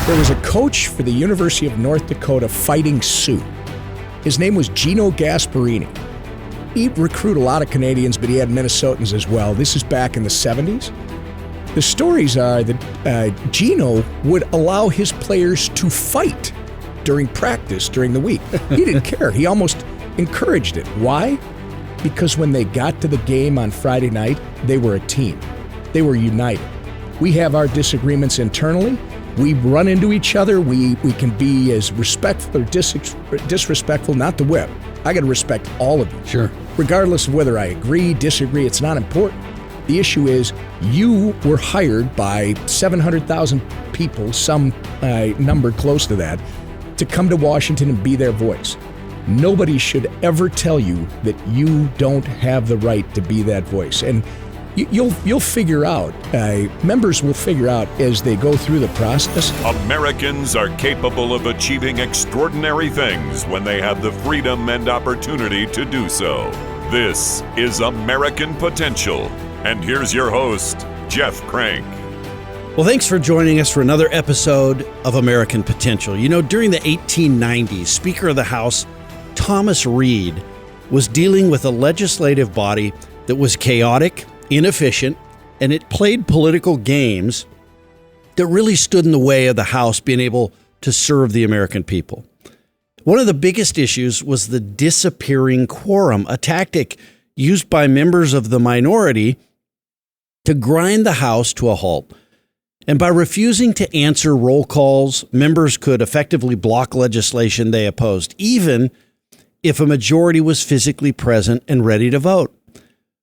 There was a coach for the University of North Dakota Fighting Sioux. His name was Gino Gasparini. He'd recruit a lot of Canadians, but he had Minnesotans as well. This is back in the 70s. The stories are that Gino would allow his players to fight during practice during the week. He didn't care. He almost encouraged it. Why? Because when they got to the game on Friday night, they were a team. They were united. We have our disagreements internally. We run into each other. We can be as respectful or disrespectful, not the whip. I got to respect all of you. Sure. Regardless of whether I agree, disagree, it's not important. The issue is you were hired by 700,000 people, some number close to that, to come to Washington and be their voice. Nobody should ever tell you that you don't have the right to be that voice. And you'll figure out, members will figure out as they go through the process. Americans are capable of achieving extraordinary things when they have the freedom and opportunity to do so. This is American Potential. And here's your host, Jeff Crank. Well, thanks for joining us for another episode of American Potential. You know, during the 1890s, Speaker of the House Thomas Reed was dealing with a legislative body that was chaotic, inefficient, and it played political games that really stood in the way of the House being able to serve the American people. One of the biggest issues was the disappearing quorum, a tactic used by members of the minority to grind the House to a halt. And by refusing to answer roll calls, members could effectively block legislation they opposed, even if a majority was physically present and ready to vote.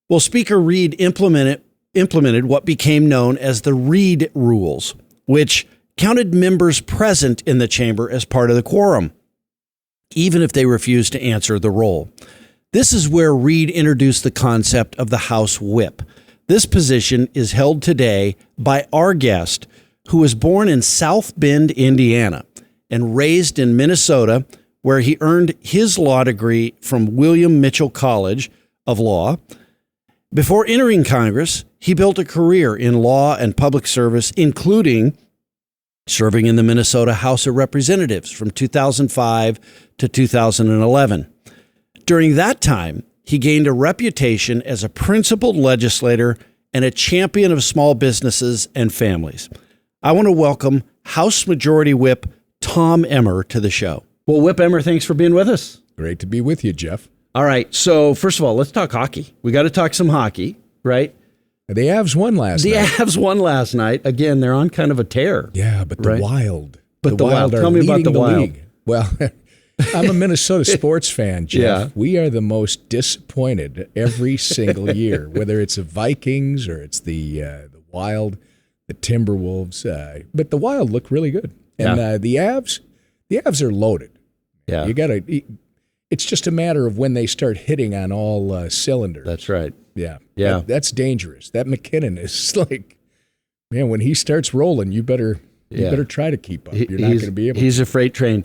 Well, Speaker Reed implemented what became known as the Reed Rules, which counted members present in the chamber as part of the quorum, even if they refused to answer the roll. This is where Reed introduced the concept of the House Whip. This position is held today by our guest, who was born in South Bend, Indiana, and raised in Minnesota, where he earned his law degree from William Mitchell College of Law. Before entering Congress, he built a career in law and public service, including serving in the Minnesota House of Representatives from 2005 to 2011. During that time, he gained a reputation as a principled legislator and a champion of small businesses and families. I want to welcome House Majority Whip Tom Emmer to the show. Well, Whip Emmer, thanks for being with us. Great to be with you, Jeff. All right. So first of all, let's talk hockey. We got to talk some hockey, right? The Avs won last night. The Avs won last night. Again, they're on kind of a tear. Yeah, but the Wild. But the Wild. Tell me about the Wild. League. Well, I'm a Minnesota sports fan, Jeff. Yeah. We are the most disappointed every single year, whether it's the Vikings or it's the Wild, the Timberwolves. But the Wild look really good. And the Avs are loaded. Yeah. You got to. It's just a matter of when they start hitting on all cylinders. That's right. Yeah. Yeah. That's dangerous. That McKinnon is like, man, when he starts rolling, you better try to keep up. You're not going to be able to. He's a freight train.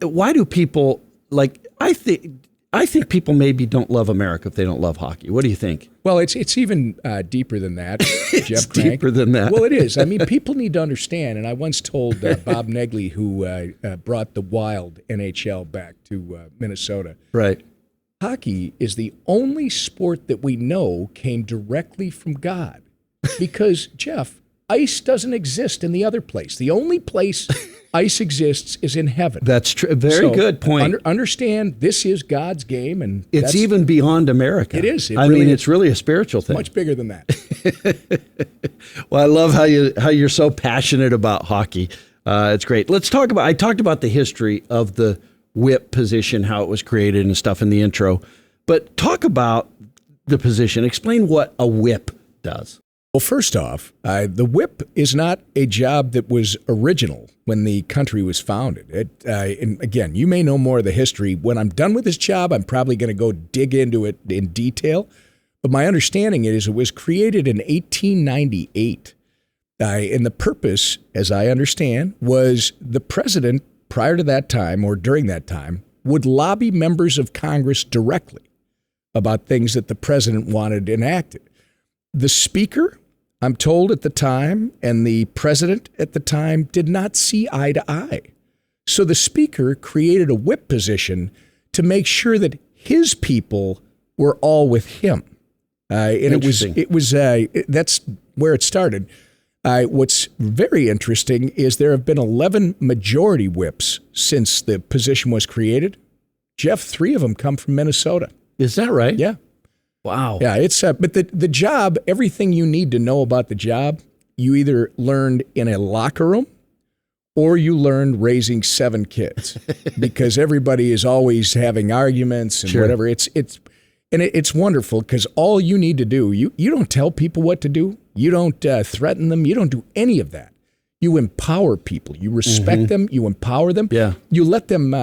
Why do people, like, I think people maybe don't love America if they don't love hockey. What do you think? Well, it's even deeper than that, It's Jeff Crank. deeper than that. Well, it is. I mean, people need to understand, and I once told Bob Negley, who brought the Wild NHL back to Minnesota. Right. Hockey is the only sport that we know came directly from God. Because, Jeff, ice doesn't exist in the other place. The only place ice exists is in heaven. That's true. Very good point. Understand, this is God's game, and it's even beyond America. It is. It's really a spiritual thing. Much bigger than that. Well, I love how you're so passionate about hockey. It's great. Let's talk about. I talked about the history of the whip position, how it was created and stuff in the intro. But talk about the position. Explain what a whip does. Well, first off, the whip is not a job that was original when the country was founded. And again, you may know more of the history. When I'm done with this job, I'm probably going to go dig into it in detail. But my understanding is it was created in 1898. And the purpose, as I understand, was the president prior to that time or during that time would lobby members of Congress directly about things that the president wanted enacted. The speaker I'm told at the time, and the president at the time did not see eye to eye. So the speaker created a whip position to make sure that his people were all with him. And it was that's where it started. What's very interesting is there have been 11 majority whips since the position was created. Jeff, 3 of them come from Minnesota. Is that right? Yeah. Wow. Yeah, it's but the job, everything you need to know about the job, you either learned in a locker room or you learned raising 7 kids because everybody is always having arguments and whatever. It's wonderful because all you need to do, you don't tell people what to do. You don't threaten them. You don't do any of that. You empower people. You respect them. You empower them. Yeah. You let them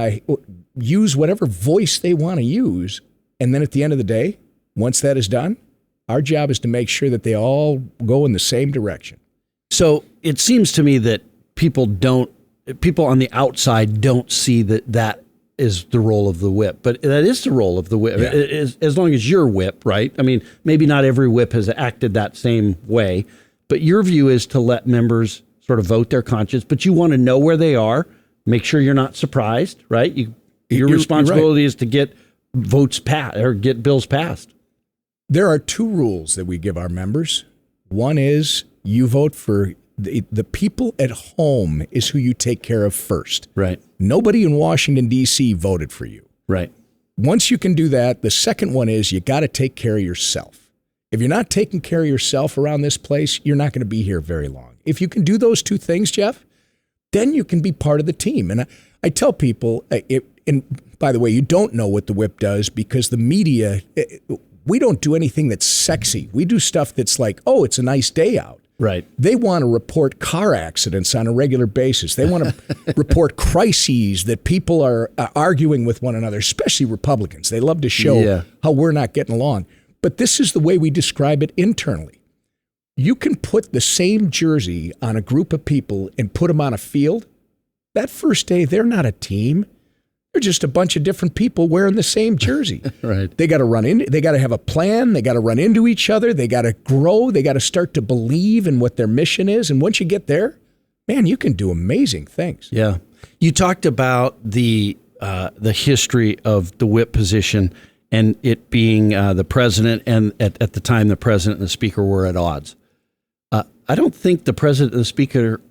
use whatever voice they want to use. And then at the end of the day, once that is done, our job is to make sure that they all go in the same direction. So it seems to me that people on the outside don't see that is the role of the whip, but that is the role of the whip. Yeah. As long as you're whip, right? I mean, maybe not every whip has acted that same way, but your view is to let members sort of vote their conscience, but you want to know where they are, make sure you're not surprised, right? Your responsibility is to get votes passed or get bills passed. There are 2 rules that we give our members. One is you vote for the people at home is who you take care of first. Right. Nobody in Washington, D.C. voted for you. Right. Once you can do that, the second one is you got to take care of yourself. If you're not taking care of yourself around this place, you're not going to be here very long. If you can do those 2 things, Jeff, then you can be part of the team. And I tell people, and by the way, you don't know what the whip does because the media, we don't do anything that's sexy. We do stuff that's like, oh, it's a nice day out. Right. They want to report car accidents on a regular basis. They want to report crises that people are arguing with one another, especially Republicans. They love to show how we're not getting along. But this is the way we describe it internally. You can put the same jersey on a group of people and put them on a field. That first day, they're not a team. They're just a bunch of different people wearing the same jersey. Right. They got to run in. They got to have a plan. They got to run into each other. They got to grow. They got to start to believe in what their mission is. And once you get there, man, you can do amazing things. Yeah. You talked about the history of the whip position and it being the president, and at the time the president and the speaker were at odds. I don't think the president and the speaker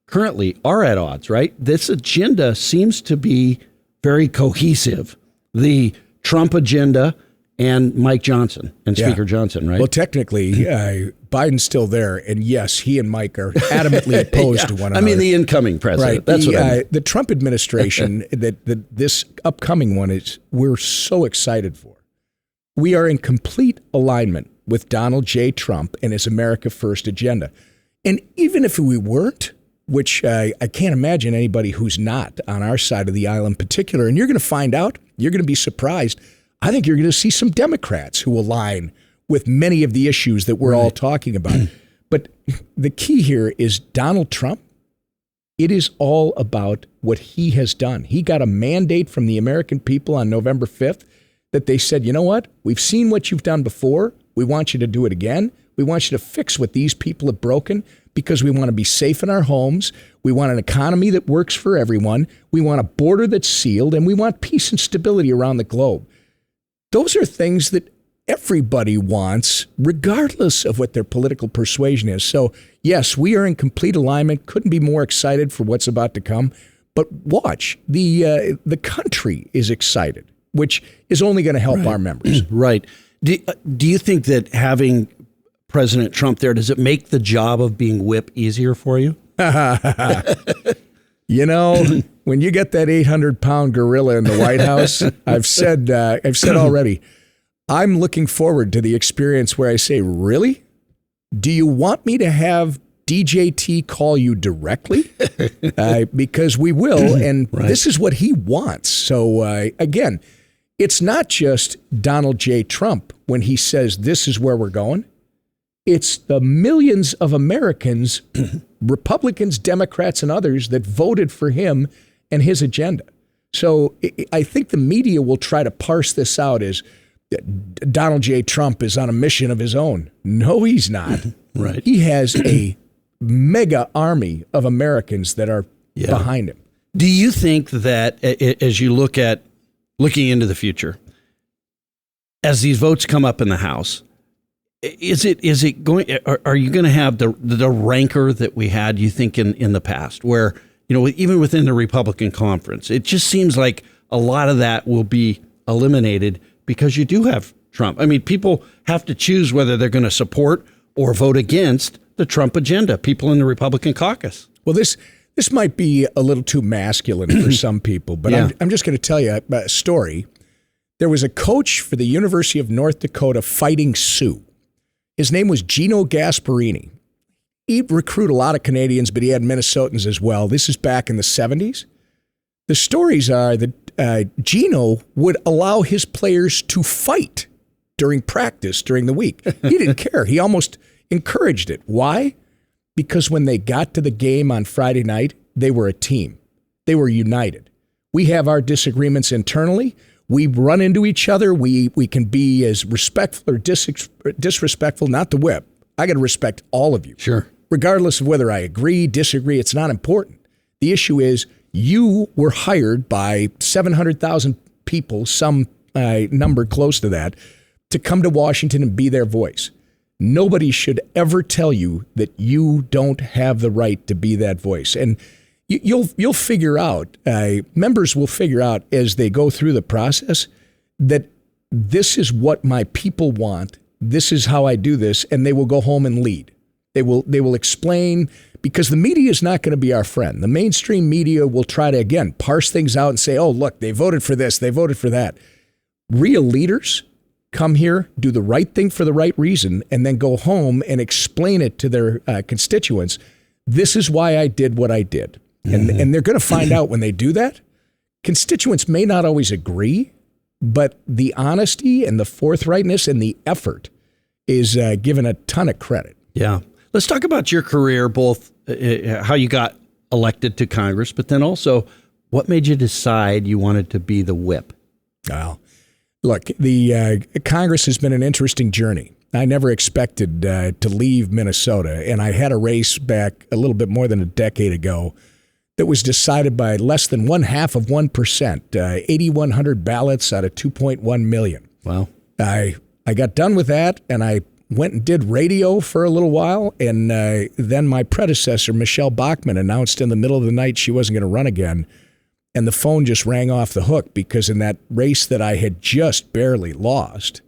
currently are at odds, right? This agenda seems to be very cohesive. The Trump agenda and Mike Johnson and Speaker Johnson, right? Well, technically, Biden's still there, and yes, he and Mike are adamantly opposed to one another. I mean, the incoming president. Right. That's what I mean. The Trump administration, this upcoming one we're so excited for. We are in complete alignment with Donald J. Trump and his America First agenda. And even if we weren't, which I can't imagine anybody who's not on our side of the aisle in particular, and you're going to find out, you're going to be surprised. I think you're going to see some Democrats who align with many of the issues that we're all talking about. But the key here is Donald Trump. It is all about what he has done. He got a mandate from the American people on November 5th that they said, you know what? We've seen what you've done before. We want you to do it again. We want you to fix what these people have broken because we want to be safe in our homes. We want an economy that works for everyone. We want a border that's sealed, and we want peace and stability around the globe. Those are things that everybody wants, regardless of what their political persuasion is. So, yes, we are in complete alignment. Couldn't be more excited for what's about to come. But watch, the country is excited, which is only going to help our members. Right. Do you think that having President Trump there, does it make the job of being whip easier for you? You know, when you get that 800-pound gorilla in the White House, I've said already, I'm looking forward to the experience where I say, really? Do you want me to have DJT call you directly? Because we will, and this is what he wants. So, again, it's not just Donald J. Trump when he says this is where we're going. It's the millions of Americans, Republicans, Democrats, and others that voted for him and his agenda. So I think the media will try to parse this out as Donald J. Trump is on a mission of his own. No, he's not. Right. He has a mega army of Americans that are behind him. Do you think that as you looking into the future, as these votes come up in the House, is it going? Are you going to have the rancor that we had? You think in the past, where even within the Republican conference, it just seems like a lot of that will be eliminated because you do have Trump. I mean, people have to choose whether they're going to support or vote against the Trump agenda. People in the Republican caucus. Well, this might be a little too masculine for some people, but I'm just going to tell you a story. There was a coach for the University of North Dakota fighting Sioux. His name was Gino Gasparini. He'd recruit a lot of Canadians, but he had Minnesotans as well. This is back in the 70s. The stories are that Gino would allow his players to fight during practice during the week. He didn't care. He almost encouraged it. Why? Because when they got to the game on Friday night, they were a team. They were united. We have our disagreements internally. We run into each other. We can be as respectful or disrespectful, not the whip. I got to respect all of you. Sure. Regardless of whether I agree, disagree, it's not important. The issue is you were hired by 700,000 people, some number close to that, to come to Washington and be their voice. Nobody should ever tell you that you don't have the right to be that voice. And you'll figure out, members will figure out as they go through the process that this is what my people want. This is how I do this. And they will go home and lead. They will explain, because the media is not going to be our friend. The mainstream media will try to, again, parse things out and say, oh, look, they voted for this, they voted for that. Real leaders come here, do the right thing for the right reason, and then go home and explain it to their constituents. This is why I did what I did. And they're going to find out when they do that. Constituents may not always agree, but the honesty and the forthrightness and the effort is given a ton of credit. Yeah. Let's talk about your career, both how you got elected to Congress, but then also what made you decide you wanted to be the whip? Well, look, the Congress has been an interesting journey. I never expected to leave Minnesota, and I had a race back a little bit more than a decade ago that was decided by less than 0.5%, 8,100 ballots out of 2.1 million. Wow. I got done with that, and I went and did radio for a little while, and then my predecessor, Michelle Bachmann, announced in the middle of the night she wasn't going to run again, and the phone just rang off the hook, because in that race that I had just barely lost,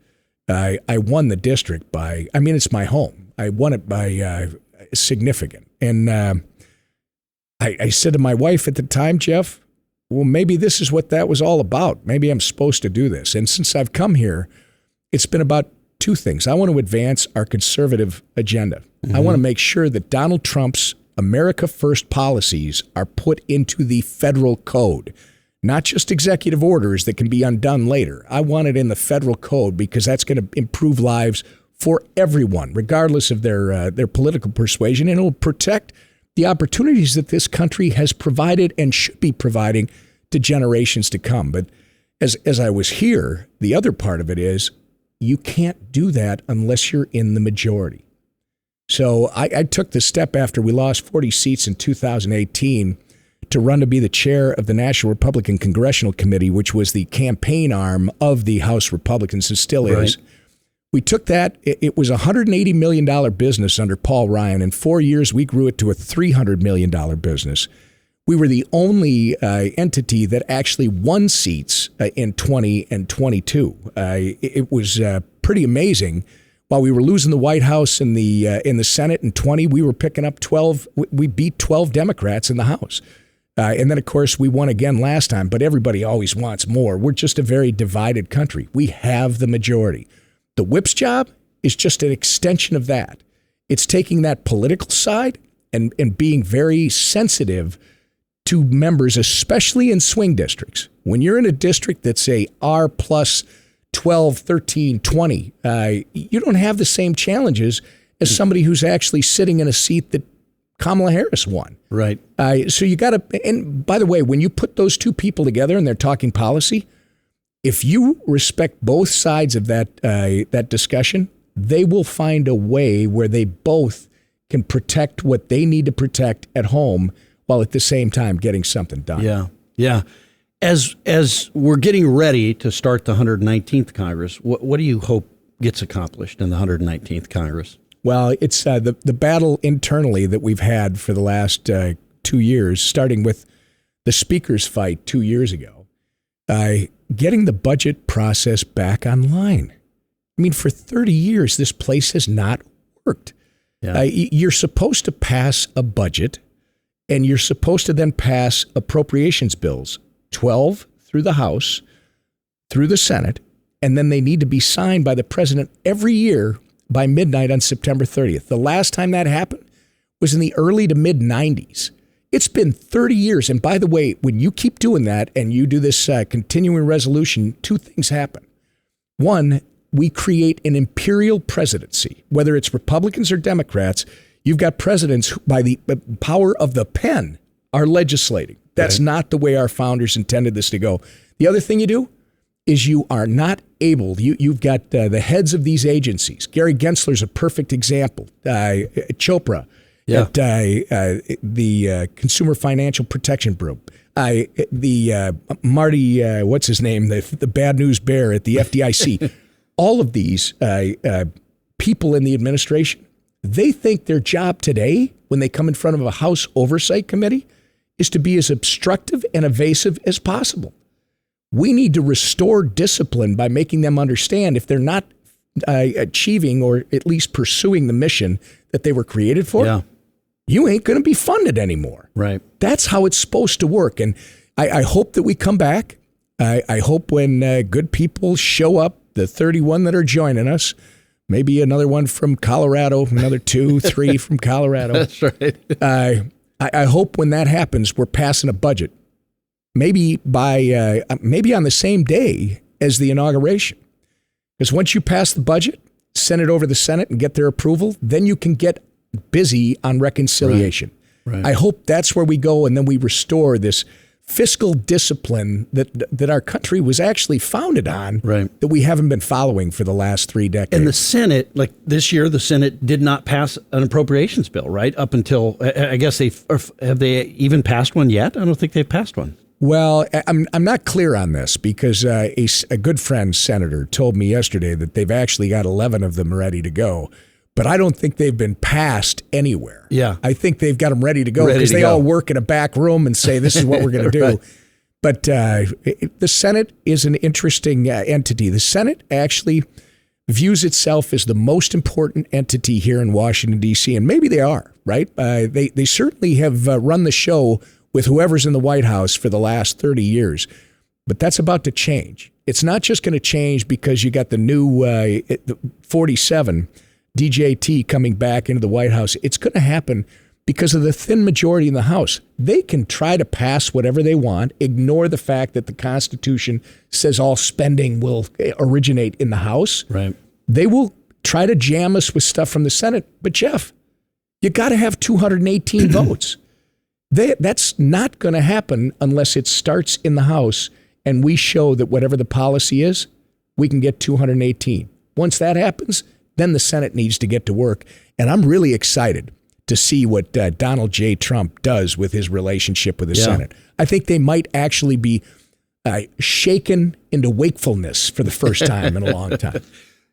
I won the district by, it's my home. I won it by significant. And I said to my wife at the time, Jeff, well, maybe this is what that was all about. Maybe I'm supposed to do this. And since I've come here, it's been about two things. I want to advance our conservative agenda. Mm-hmm. I want to make sure that Donald Trump's America First policies are put into the federal code, not just executive orders that can be undone later. I want it in the federal code, because that's going to improve lives for everyone, regardless of their political persuasion, and it will protect the opportunities that this country has provided and should be providing to generations to come. But as I was here, the other part of it is you can't do that unless you're in the majority. So I took the step after we lost 40 seats in 2018 to run to be the chair of the National Republican Congressional Committee, which was the campaign arm of the House Republicans and still is. Right. We took that. It was a $180 million business under Paul Ryan. In 4 years, we grew it to a $300 million business. We were the only entity that actually won seats in 20 and 22. It was pretty amazing. While we were losing the White House and in the Senate in 20, we were picking up 12. We beat 12 Democrats in the House. And then, of course, we won again last time. But everybody always wants more. We're just a very divided country. We have the majority. The whip's job is just an extension of that. It's taking that political side and being very sensitive to members, especially in swing districts. When you're in a district that's a R plus 12, 13, 20, you don't have the same challenges as somebody who's actually sitting in a seat that Kamala Harris won. Right. So you got to, and by the way, when you put those two people together and they're talking policy, If you respect both sides of that discussion, they will find a way where they both can protect what they need to protect at home while at the same time getting something done. Yeah. As we're getting ready to start the 119th Congress, what do you hope gets accomplished in the 119th Congress? Well, it's the battle internally that we've had for the last 2 years, starting with the speaker's fight 2 years ago, getting the budget process back online. I mean, for 30 years, this place has not worked. Yeah. You're supposed to pass a budget, and you're supposed to then pass appropriations bills, 12 through the House, through the Senate, and then they need to be signed by the president every year by midnight on September 30th. The last time that happened was in the early to mid-90s. It's been 30 years. And by the way, when you keep doing that and you do this continuing resolution, two things happen. One, we create an imperial presidency. Whether it's Republicans or Democrats, you've got presidents who, by the power of the pen, are legislating. That's not the way our founders intended this to go. The other thing you do is you are not able, you've got the heads of these agencies. Gary Gensler's a perfect example. Chopra at the Consumer Financial Protection Bureau. Marty, what's his name? The bad news bear at the FDIC. All of these people in the administration, they think their job today, when they come in front of a House Oversight Committee, is to be as obstructive and evasive as possible. We need to restore discipline by making them understand if they're not achieving or at least pursuing the mission that they were created for, you ain't going to be funded anymore. Right. That's how it's supposed to work. And I hope that we come back. I hope when good people show up, the 31 that are joining us, maybe another one from Colorado, another 2, 3 from Colorado. That's right. I hope when that happens, we're passing a budget. Maybe maybe on the same day as the inauguration. Because once you pass the budget, send it over to the Senate and get their approval, then you can get busy on reconciliation. Right. I hope that's where we go, and then we restore this fiscal discipline that our country was actually founded on, that we haven't been following for the last 3 decades. And the Senate, like this year, the Senate did not pass an appropriations bill, right? Up until, I guess have they even passed one yet? I don't think they've passed one. Well, I'm not clear on this because a good friend, senator, told me yesterday that they've actually got 11 of them ready to go. But I don't think they've been passed anywhere. Yeah. I think they've got them ready to go because they all work in a back room and say, this is what we're going to do. Right. But the Senate is an interesting entity. The Senate actually views itself as the most important entity here in Washington, D.C., and maybe they are, right? They certainly have run the show with whoever's in the White House for the last 30 years. But that's about to change. It's not just going to change because you got the new 47 DJT coming back into the White House. It's going to happen because of the thin majority in the House. They can try to pass whatever they want, ignore the fact that the Constitution says all spending will originate in the House. Right. They will try to jam us with stuff from the Senate. But Jeff, you got to have 218 votes. That's not going to happen unless it starts in the House and we show that whatever the policy is, we can get 218. Once that happens, then the Senate needs to get to work. And I'm really excited to see what Donald J. Trump does with his relationship with the Senate. I think they might actually be shaken into wakefulness for the first time in a long time.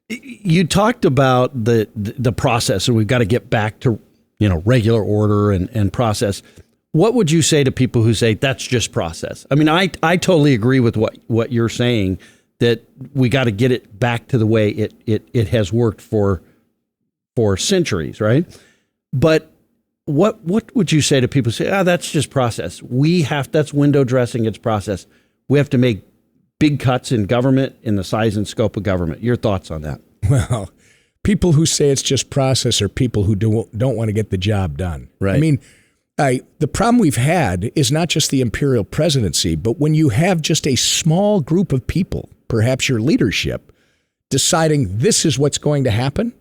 You talked about the process, and we've got to get back to regular order and process. What would you say to people who say that's just process? I mean, I totally agree with what you're saying, that we got to get it back to the way it has worked for centuries, right? But what would you say to people who say, that's just process? That's window dressing, it's process. We have to make big cuts in government, in the size and scope of government. Your thoughts on that? Well, people who say it's just process are people who don't want to get the job done. Right. I mean, the problem we've had is not just the imperial presidency, but when you have just a small group of people, perhaps your leadership, deciding this is what's going to happen,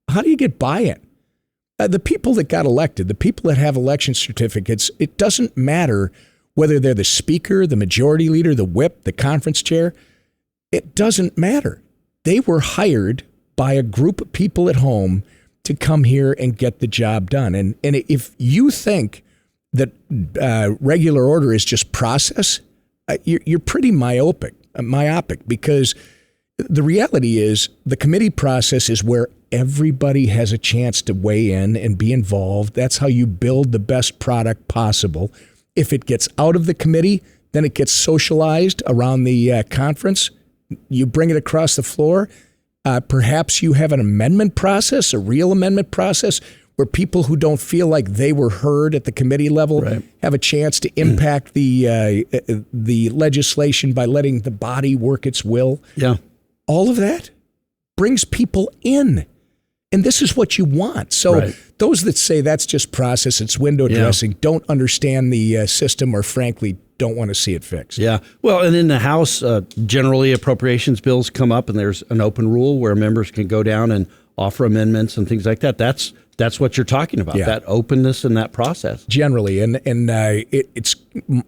how do you get buy-in? The people that got elected, the people that have election certificates, it doesn't matter whether they're the speaker, the majority leader, the whip, the conference chair. It doesn't matter. They were hired by a group of people at home to come here and get the job done. And if you think that regular order is just process, you're pretty myopic, because the reality is the committee process is where everybody has a chance to weigh in and be involved. That's how you build the best product possible. If it gets out of the committee, then it gets socialized around the conference. You bring it across the floor. Perhaps you have an amendment process, a real amendment process, where people who don't feel like they were heard at the committee level have a chance to impact the legislation by letting the body work its will. Yeah. All of that brings people in. And this is what you want. So those that say that's just process, it's window dressing, don't understand the system, or frankly don't want to see it fixed. Yeah. Well, and in the House, generally appropriations bills come up and there's an open rule where members can go down and offer amendments and things like that. That's what you're talking about, that openness and that process. Generally. And it's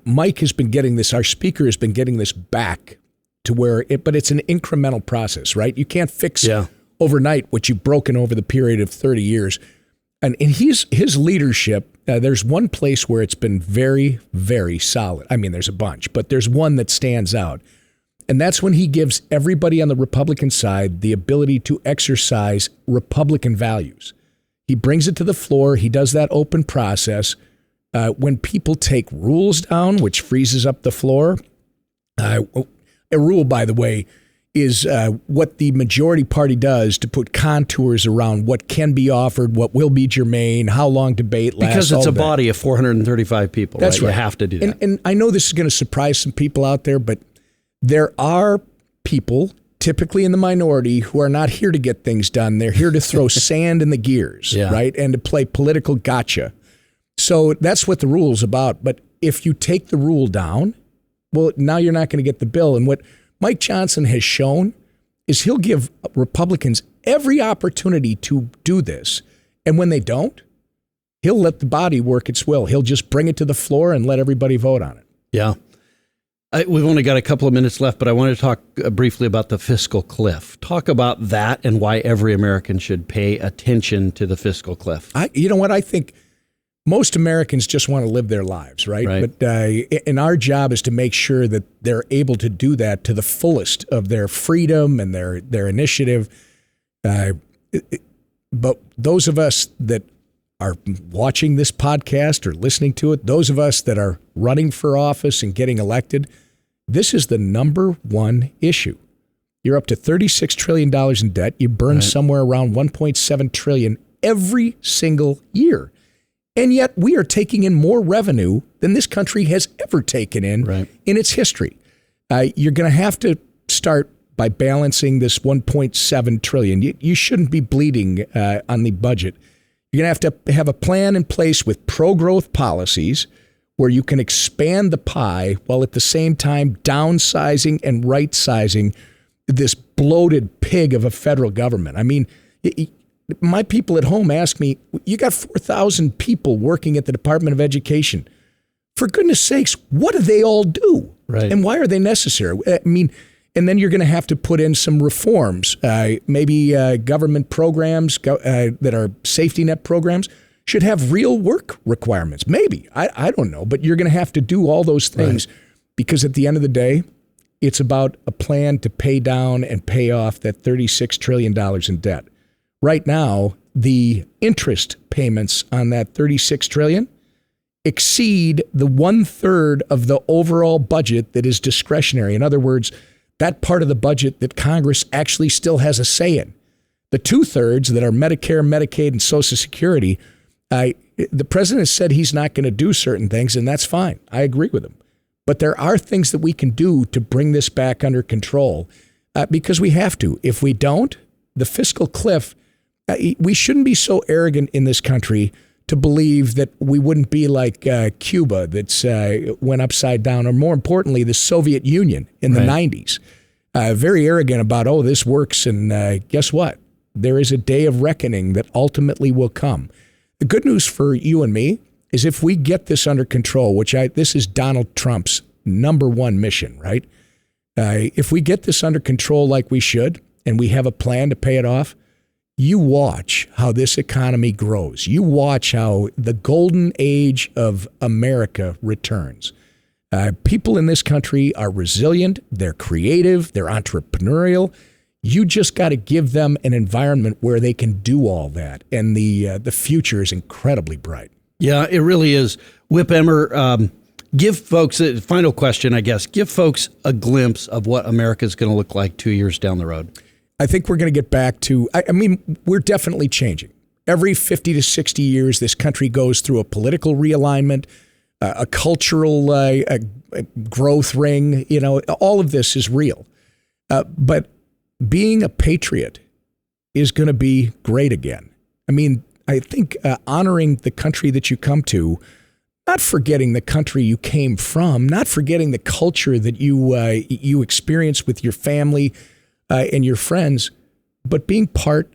Mike has been getting this, our speaker has been getting this back to where but it's an incremental process, right? You can't fix overnight what you've broken over the period of 30 years. And his leadership, there's one place where it's been very, very solid. I mean, there's a bunch, but there's one that stands out. And that's when he gives everybody on the Republican side the ability to exercise Republican values. He brings it to the floor. He does that open process. When people take rules down, which freezes up the floor, a rule, by the way, is what the majority party does to put contours around what can be offered, what will be germane, how long debate lasts. Because it's a body of 435 people. That's right. You have to do that. And I know this is going to surprise some people out there, but there are people, typically in the minority, who are not here to get things done. They're here to throw sand in the gears, right? And to play political gotcha. So that's what the rule's about. But if you take the rule down, well, now you're not going to get the bill. And what Mike Johnson has shown is he'll give Republicans every opportunity to do this. And when they don't, he'll let the body work its will. He'll just bring it to the floor and let everybody vote on it. Yeah. We've only got a couple of minutes left, but I want to talk briefly about the fiscal cliff. Talk about that and why every American should pay attention to the fiscal cliff. You know what? I think most Americans just want to live their lives, right? But and our job is to make sure that they're able to do that to the fullest of their freedom and their initiative. But those of us that are watching this podcast or listening to it, those of us that are running for office and getting elected, this is the number one issue. You're up to $36 trillion in debt. You burn somewhere around $1.7 trillion every single year. And yet we are taking in more revenue than this country has ever taken in its history. You're going to have to start by balancing this $1.7 trillion. You shouldn't be bleeding on the budget. You're going to have a plan in place with pro-growth policies where you can expand the pie while at the same time downsizing and right-sizing this bloated pig of a federal government. I mean, my people at home ask me, you got 4,000 people working at the Department of Education. For goodness sakes, what do they all do? And why are they necessary? I mean, and then you're going to have to put in some reforms. Maybe government programs that are safety net programs should have real work requirements. Maybe. I don't know. But you're going to have to do all those things because at the end of the day, it's about a plan to pay down and pay off that $36 trillion in debt. Right now, the interest payments on that $36 trillion exceed the 1/3 of the overall budget that is discretionary. In other words, that part of the budget that Congress actually still has a say in. The 2/3 that are Medicare, Medicaid, and Social Security, the president has said he's not going to do certain things, and that's fine. I agree with him. But there are things that we can do to bring this back under control because we have to. If we don't, the fiscal cliff, we shouldn't be so arrogant in this country to believe that we wouldn't be like Cuba that's went upside down, or more importantly, the Soviet Union in the 90s. Very arrogant about, this works, and guess what? There is a day of reckoning that ultimately will come. The good news for you and me is if we get this under control, this is Donald Trump's number one mission, right? If we get this under control like we should, and we have a plan to pay it off, you watch how this economy grows. You watch how the golden age of America returns. People in this country are resilient, they're creative, they're entrepreneurial. You just got to give them an environment where they can do all that. And the future is incredibly bright. Yeah, it really is. Whip Emmer, give folks, final question, I guess, give folks a glimpse of what America is going to look like 2 years down the road. I think we're going to get back to, we're definitely changing. Every 50 to 60 years, this country goes through a political realignment, a cultural growth ring. All of this is real. But being a patriot is going to be great again. I think honoring the country that you come to, not forgetting the country you came from, not forgetting the culture that you experience with your family and your friends, but being part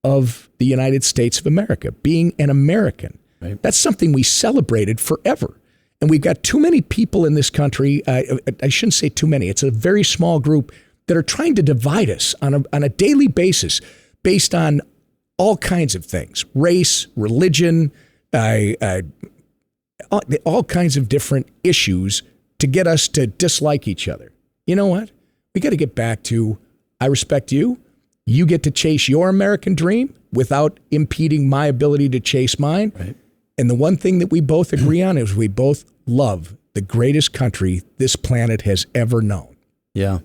of the United States of America, being an American. Right. That's something we celebrated forever. And we've got too many people in this country, I shouldn't say too many, it's a very small group that are trying to divide us on a daily basis based on all kinds of things, race, religion, all kinds of different issues to get us to dislike each other. You know what? We got to get back to, I respect you. You get to chase your American dream without impeding my ability to chase mine. Right. And the one thing that we both agree on is we both love the greatest country this planet has ever known. Yeah.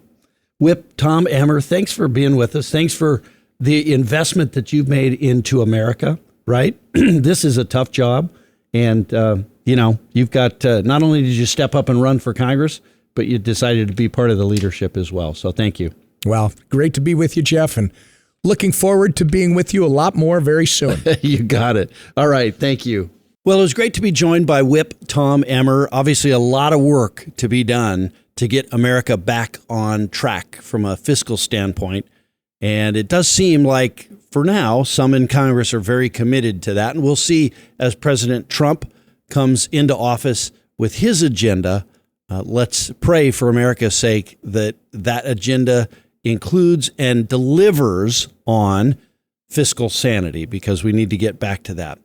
Whip, Tom Emmer, thanks for being with us. Thanks for the investment that you've made into America, right? This is a tough job. And, you've got, not only did you step up and run for Congress, but you decided to be part of the leadership as well. So thank you. Well, great to be with you, Jeff, and looking forward to being with you a lot more very soon. You got it. All right. Thank you. Well, it was great to be joined by Whip Tom Emmer. Obviously, a lot of work to be done to get America back on track from a fiscal standpoint. And it does seem like, for now, some in Congress are very committed to that. And we'll see as President Trump comes into office with his agenda. Let's pray for America's sake that that agenda includes and delivers on fiscal sanity, because we need to get back to that.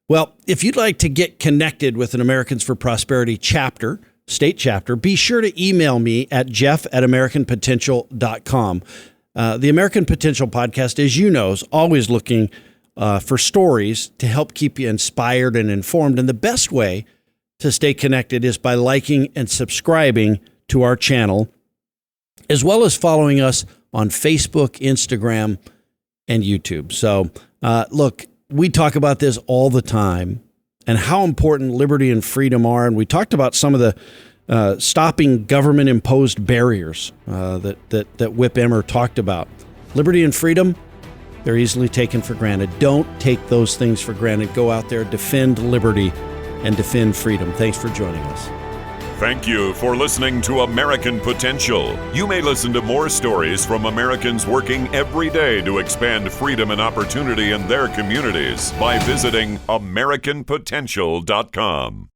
Well, if you'd like to get connected with an Americans for Prosperity chapter, state chapter, be sure to email me at jeff@americanpotential.com. The American Potential Podcast, as you know, is always looking for stories to help keep you inspired and informed. And the best way to stay connected is by liking and subscribing to our channel, as well as following us on Facebook, Instagram, and YouTube. So, look, we talk about this all the time and how important liberty and freedom are. And we talked about some of the stopping government-imposed barriers that Whip Emmer talked about. Liberty and freedom, they're easily taken for granted. Don't take those things for granted. Go out there, defend liberty, and defend freedom. Thanks for joining us. Thank you for listening to American Potential. You may listen to more stories from Americans working every day to expand freedom and opportunity in their communities by visiting AmericanPotential.com.